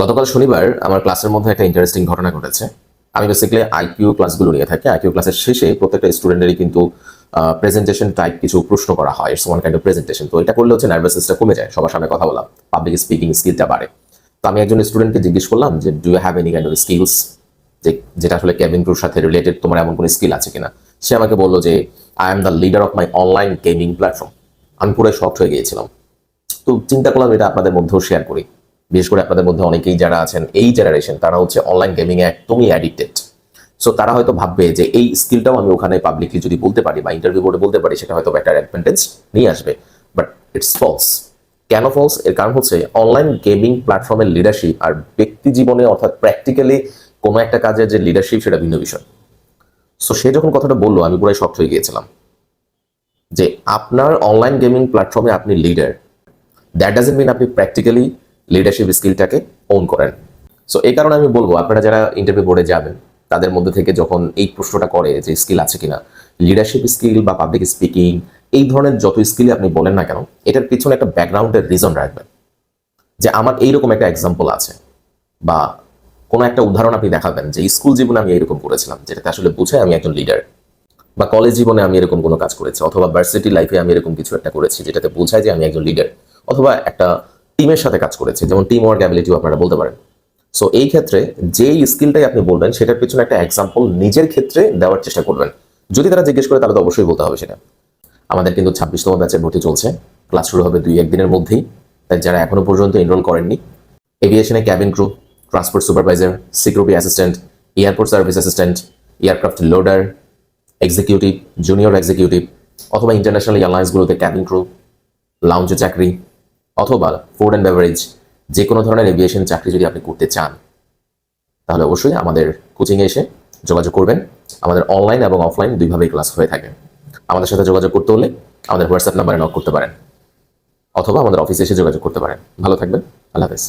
গতকাল শনিবার আমার ক্লাসের মধ্যে একটা ইন্টারেস্টিং ঘটনা ঘটেছে। আমি বেসিক্যালি আইকিউ ক্লাসগুলো নিয়ে থাকি। আইকিউ ক্লাসের শেষে প্রত্যেকটা স্টুডেন্টেরই কিন্তু প্রেজেন্টেশন টাইপ কিছু প্রশ্ন করা হয়। It's one kind of presentation. তো এটা করলে হচ্ছে নার্ভাসনেসটা কমে যায়, সবার সামনে কথা বলা, পাবলিক স্পিকিং স্কিলটা বাড়ে। তো আমি একজন স্টুডেন্টকে জিজ্ঞেস করলাম যে do you have any kind of skills, যেটা আসলে কেবিন ক্রুর সাথে রিলেটেড, তোমার এমন কোনো স্কিল আছে কিনা। সে আমাকে বললো যে I am the leader of my online gaming platform. আমি পুরো শকড হয়ে গিয়েছিলাম। তো চিন্তা করলাম এটা আপনাদের মধ্যেও শেয়ার করি। বিশেষ করে আপনাদের মধ্যে অনেকেই যারা আছেন এই জেনারেশন, তারা হচ্ছে অনলাইন গেমিংয়ে একদমই অ্যাডিক্টেড। সো তারা হয়তো ভাববে যে এই স্কিলটাও আমি ওখানে পাবলিকলি যদি বলতে পারি বা ইন্টারভিউ বোর্ডে বলতে পারি, সেটা হয়তো একটা অ্যাডভান্টেজ নিয়ে আসবে। But it's false. কেন ফলস? এর কারণ হচ্ছে অনলাইন গেমিং প্ল্যাটফর্মের লিডারশিপ আর ব্যক্তি জীবনে অর্থাৎ প্র্যাকটিক্যালি কোনো একটা কাজের যে লিডারশিপ, সেটা ভিন্ন বিষয়। সো সে যখন কথাটা বললো, আমি পুরাই শকড হয়ে গিয়েছিলাম যে আপনার অনলাইন গেমিং প্ল্যাটফর্মে আপনি লিডার, দ্যাট ডাজন্ট মিন আপনি প্র্যাকটিক্যালি লিডারশিপ স্কিলটাকে ওন করেন। সো এই কারণে আমি বলবো, আপনারা যারা ইন্টারভিউ বোর্ডে যাবেন, তাদের মধ্যে থেকে যখন এই প্রশ্নটা করে যে স্কিল আছে কিনা, লিডারশিপ স্কিল বা পাবলিক স্পিকিং, এই ধরনের যত স্কিলই আপনি বলেন না কেন, এটার পিছনে একটা ব্যাকগ্রাউন্ডের রিজন রাখবেন যে আমার এইরকম একটা এক্সাম্পল আছে, বা কোনো একটা উদাহরণ আপনি দেখাবেন যে স্কুল জীবনে আমি এরকম করেছিলাম, যেটাতে আসলে বুঝে আমি একজন লিডার, বা কলেজ জীবনে আমি এরকম কোনো কাজ করেছি, অথবা ভার্সিটি লাইফে আমি এরকম কিছু একটা করেছি যেটাতে বোঝায় যে আমি একজন লিডার, অথবা একটা টিমের সাথে কাজ করেছি, যেমন টিম ওয়ার্ক অ্যাবিলিটিও আপনারা বলতে পারেন। সো এই ক্ষেত্রে যে স্কিলটাই আপনি বলবেন, সেটার পিছনে একটা এক্সাম্পল নিজের ক্ষেত্রে দেওয়ার চেষ্টা করবেন। যদি তারা জিজ্ঞেস করে, তাহলে তো অবশ্যই বলতে হবে সেটা। আমাদের কিন্তু 26তম ব্যাচের ভর্তি চলছে, ক্লাস শুরু হবে 2-1 দিনের মধ্যেই। তাই যারা এখনো পর্যন্ত এনরোল করেননি, এভিয়েশনে cabin crew, transport supervisor, security assistant, airport service assistant, aircraft loader, executive, junior executive, অথবা ইন্টারন্যাশনাল এয়ারলাইন্সগুলোতে ক্যাবিন ক্রু, লাউঞ্জে চাকরি, অথবা ফুড অ্যান্ড বেভারেজ, যে কোনো ধরনের এভিয়েশন চাকরি যদি আপনি করতে চান, তাহলে অবশ্যই আমাদের কোচিংয়ে এসে যোগাযোগ করবেন। আমাদের অনলাইন এবং অফলাইন দুইভাবেই ক্লাস হয়ে থাকে। আমাদের সাথে যোগাযোগ করতে হলে আমাদের হোয়াটসঅ্যাপ নাম্বারে নক করতে পারেন, অথবা আমাদের অফিসে এসে যোগাযোগ করতে পারেন। ভালো থাকবেন। আল্লাহ হাফেজ।